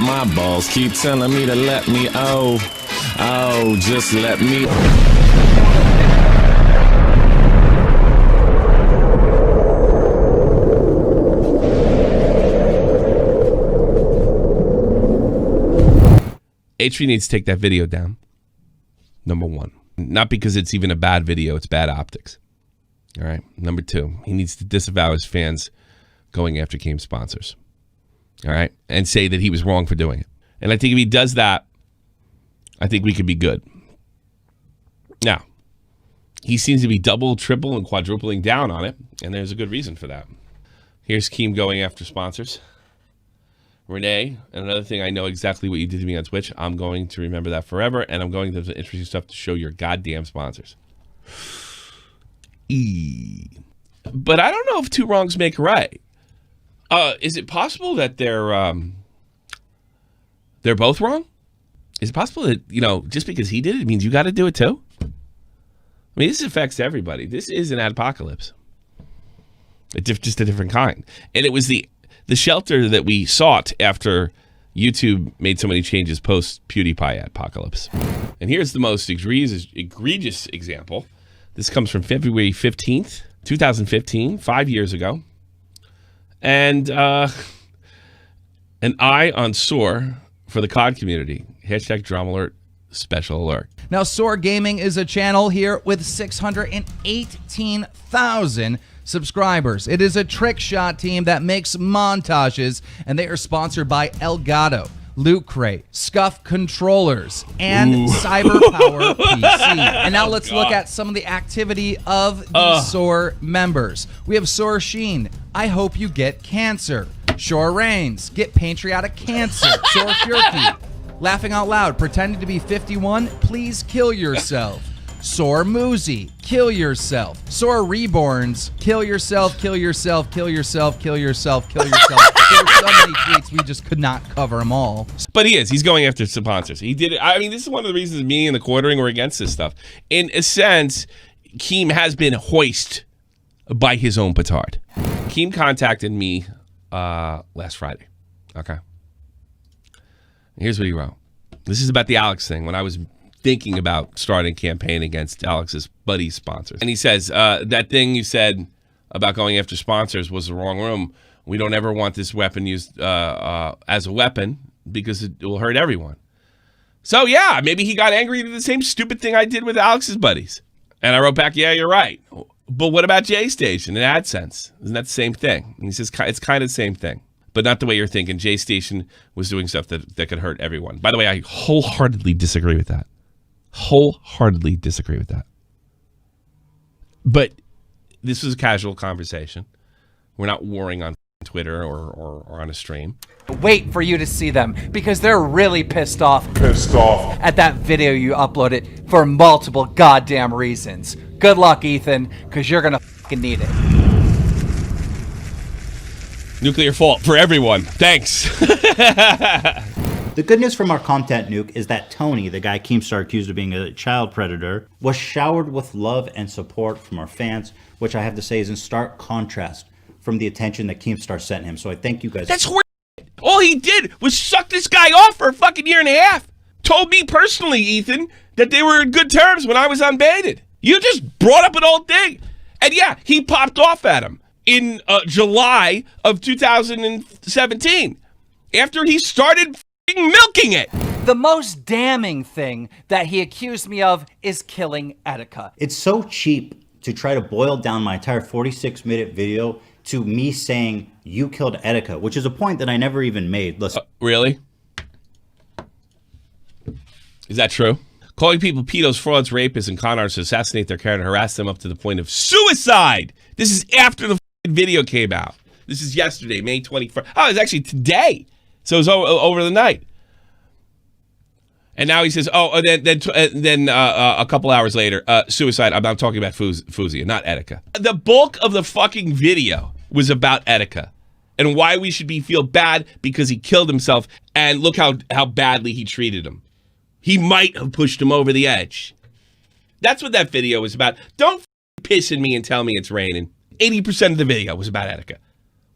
my balls keep telling me to let me, just let me. H3 needs to take that video down. Number one. Not because it's even a bad video, it's bad optics. All right. Number two, he needs to disavow his fans going after Keem sponsors. All right. And say that he was wrong for doing it. And I think if he does that, I think we could be good. Now, he seems to be double, triple, and quadrupling down on it. And there's a good reason for that. Here's Keem going after sponsors. Renee, and another thing, I know exactly what you did to me on Twitch. I'm going to remember that forever, and I'm going to have interesting stuff to show your goddamn sponsors. But I don't know if two wrongs make a right. Is it possible that they're both wrong? Is it possible that, you know, just because he did it, it means you got to do it too? I mean, this affects everybody. This is an apocalypse. Just a different kind. And it was the shelter that we sought after YouTube made so many changes post PewDiePie apocalypse. And here's the most egregious example. This comes from February 15th, 2015, 5 years ago. And an eye on SOAR for the COD community. Hashtag drama alert, special alert. Now, SOAR Gaming is a channel here with 618,000 subscribers. It is a trick shot team that makes montages, and they are sponsored by Elgato, Loot Crate, Scuff Controllers, and CyberPower PC. And now let's look at some of the activity of the SOAR members. We have SOAR Sheen, I hope you get cancer. Shore Reigns, get pancreatic cancer. SOAR Furky, laughing out loud, pretending to be 51, please kill yourself. SOAR Moozy, kill yourself. SOAR Reborns, kill yourself, kill yourself, kill yourself, kill yourself, kill yourself. There's so many tweets, we just could not cover them all. But he's going after sponsors. He did it. I mean, this is one of the reasons me and the quartering were against this stuff. In a sense, Keem has been hoisted by his own petard. Keem contacted me last Friday. Okay. Here's what he wrote. This is about the Alex thing. When I was thinking about starting a campaign against Alex's buddy sponsors. And he says, that thing you said about going after sponsors was the wrong room. We don't ever want this weapon used as a weapon because it will hurt everyone. So yeah, maybe he got angry at the same stupid thing I did with Alex's buddies. And I wrote back, yeah, you're right. But what about J-Station and AdSense? Isn't that the same thing? And he says, it's kind of the same thing. But not the way you're thinking. J-Station was doing stuff that could hurt everyone. By the way, I wholeheartedly disagree with that. Wholeheartedly disagree with that. But this was a casual conversation. We're not warring on Twitter or on a stream. Wait for you to see them because they're really pissed off at that video you uploaded for multiple goddamn reasons. Good luck, Ethan, because you're gonna fucking need it. Nuclear fault for everyone. Thanks. The good news from our content, Nuke, is that Tony, the guy Keemstar accused of being a child predator, was showered with love and support from our fans, which I have to say is in stark contrast from the attention that Keemstar sent him. So I thank you guys. That's horrible. All he did was suck this guy off for a fucking year and a half. Told me personally, Ethan, that they were in good terms when I was unbaited. You just brought up an old thing. And yeah, he popped off at him in July of 2017 after he started milking it. The most damning thing that he accused me of is killing Etika. It's so cheap to try to boil down my entire 46-minute video to me saying you killed Etika, which is a point that I never even made. Listen. Really? Is that true? Calling people pedos, frauds, rapists, and con artists to assassinate their character and harass them up to the point of suicide. This is after the video came out. This is yesterday, May 21st. Oh, it's actually today. So it was over the night. And now he says, oh, then a couple hours later, suicide. I'm talking about Fuzia, not Etika. The bulk of the fucking video was about Etika and why we should feel bad because he killed himself. And look how badly he treated him. He might have pushed him over the edge. That's what that video was about. Don't piss at me and tell me it's raining. 80% of the video was about Etika.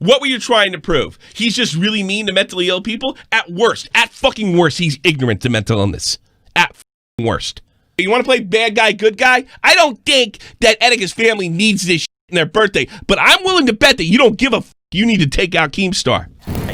What were you trying to prove? He's just really mean to mentally ill people? At fucking worst, he's ignorant to mental illness. At fucking worst. You want to play bad guy, good guy? I don't think that Etika's family needs this shit in their birthday, but I'm willing to bet that you don't give a f. You need to take out Keemstar.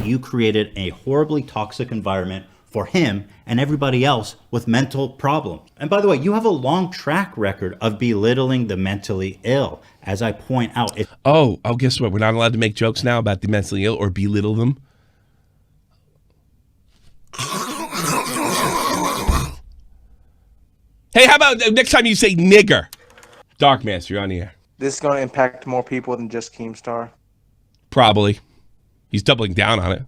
You created a horribly toxic environment for him and everybody else with mental problems. And by the way, you have a long track record of belittling the mentally ill. As I point out, Oh, guess what? We're not allowed to make jokes now about the mentally ill or belittle them. Hey, how about next time you say nigger? Darkmaster, you're on the air. This is going to impact more people than just Keemstar. Probably. He's doubling down on it.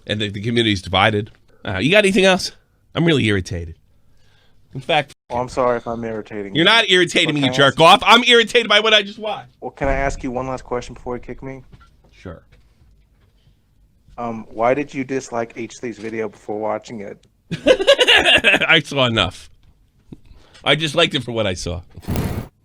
And the community's divided. You got anything else? I'm really irritated. In fact... Well, I'm sorry if I'm irritating you. You're not irritating me, you jerk off. I'm irritated by what I just watched. Well, can I ask you one last question before you kick me? Sure. Why did you dislike H3's video before watching it? I saw enough. I just liked it for what I saw.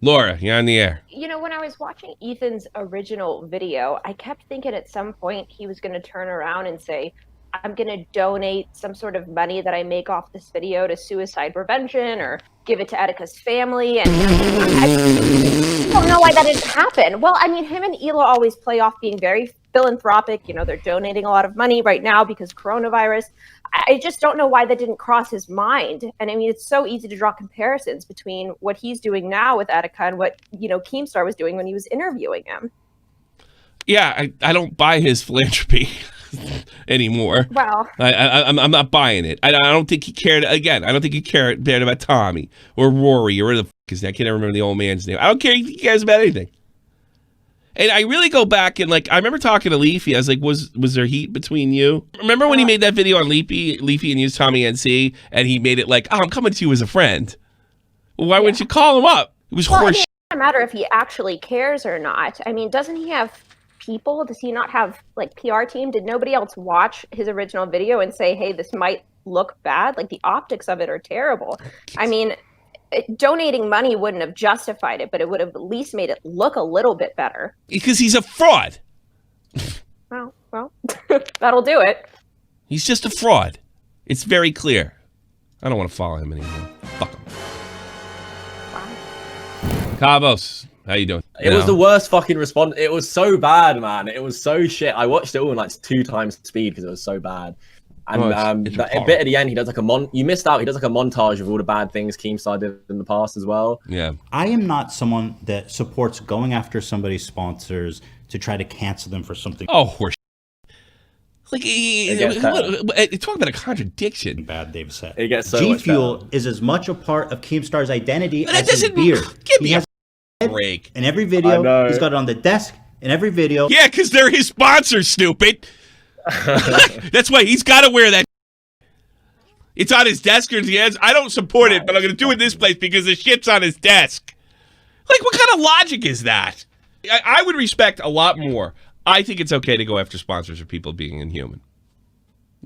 Laura, you're on the air. You know, when I was watching Ethan's original video, I kept thinking at some point he was going to turn around and say, I'm going to donate some sort of money that I make off this video to suicide prevention or give it to Etika's family. And I don't know why that didn't happen. Well, I mean, him and Ela always play off being very philanthropic. You know, they're donating a lot of money right now because coronavirus. I just don't know why that didn't cross his mind. And I mean, it's so easy to draw comparisons between what he's doing now with Etika and what, you know, Keemstar was doing when he was interviewing him. Yeah, I don't buy his philanthropy anymore. Well, I'm not buying it. I don't think he cared. Again, I don't think he cared about Tommy or Rory or where the fuck is that? I can't even remember the old man's name. I don't care if he cares about anything. And I really go back and, like, I remember talking to Leafy. I was like, was there heat between you? Remember when he made that video on Leafy and used Tommy NC, and he made it like, oh, I'm coming to you as a friend. Well, why wouldn't you call him up? It was well, horseshit. I mean, it doesn't matter if he actually cares or not. I mean, doesn't he have people? Does he not have, like, PR team? Did nobody else watch his original video and say, hey, this might look bad? Like, the optics of it are terrible. I mean, donating money wouldn't have justified it, but it would have at least made it look a little bit better. Because he's a fraud. Well, that'll do it. He's just a fraud. It's very clear. I don't want to follow him anymore. Fuck him. Wow. Cabos, how you doing? It was the worst fucking response. It was so bad, man. It was so shit. I watched it all in like 2 times speed because it was so bad. And it's a bit at the end, he does like you missed out. He does like a montage of all the bad things Keemstar did in the past as well. Yeah. I am not someone that supports going after somebody's sponsors to try to cancel them for something. Oh, horse. Like, talk about a contradiction. Bad, Dave said. It gets so G much Fuel better. is as much a part of Keemstar's identity But that as his doesn't beard. give me He has a break. in every I video. know. He's got it on the desk in every video. Yeah, because they're his sponsors, stupid. That's why he's got to wear that. It's on his desk or his hands. I don't support it, but I'm going to do it this place because the shit's on his desk. Like, what kind of logic is that? I would respect a lot more. I think it's okay to go after sponsors for people being inhuman.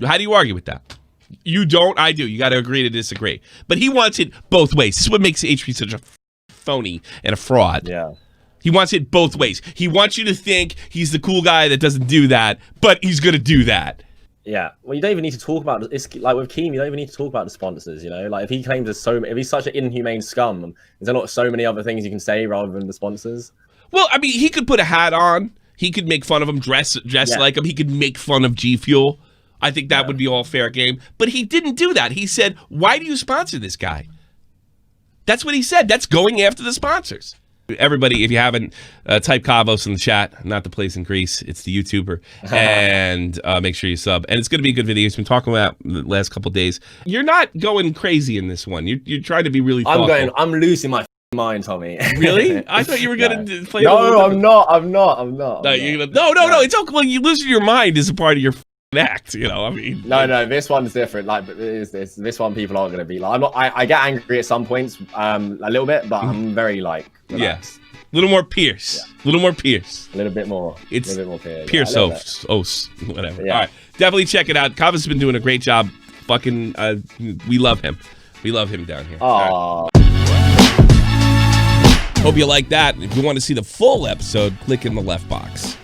How do you argue with that? You don't, I do. You got to agree to disagree. But he wants it both ways. This is what makes HP such a phony and a fraud. Yeah. He wants it both ways. He wants you to think he's the cool guy that doesn't do that, but he's going to do that. Yeah, well, you don't even need to talk about it. It's like with Keem, you don't even need to talk about the sponsors. You know, like if he claims if he's such an inhumane scum, is there not so many other things you can say rather than the sponsors? Well, I mean, he could put a hat on. He could make fun of him, dress like him. He could make fun of G Fuel. I think that would be all fair game. But he didn't do that. He said, "Why do you sponsor this guy?" That's what he said. That's going after the sponsors. Everybody, if you haven't, type Kavos in the chat, not the place in Greece. It's the YouTuber. And make sure you sub. And it's going to be a good video. He's been talking about the last couple of days. You're not going crazy in this one. You're trying to be really thoughtful. I'm losing my mind, Tommy. Really? I thought you were going to play. No, I'm not. No. It's okay. Well, you losing your mind is a part of your act, you know. I mean, no, this one's different. Like, this one, people are going to be like, I get angry at some points, a little bit, but I'm very like, relaxed. Yeah, a little more Pierce, a little more Pierce, a little bit more. It's a little bit more Pierce Oaths, whatever. Yeah. All right, definitely check it out. Kava's been doing a great job. Fucking, we love him. We love him down here. Oh. Hope you like that. If you want to see the full episode, click in the left box.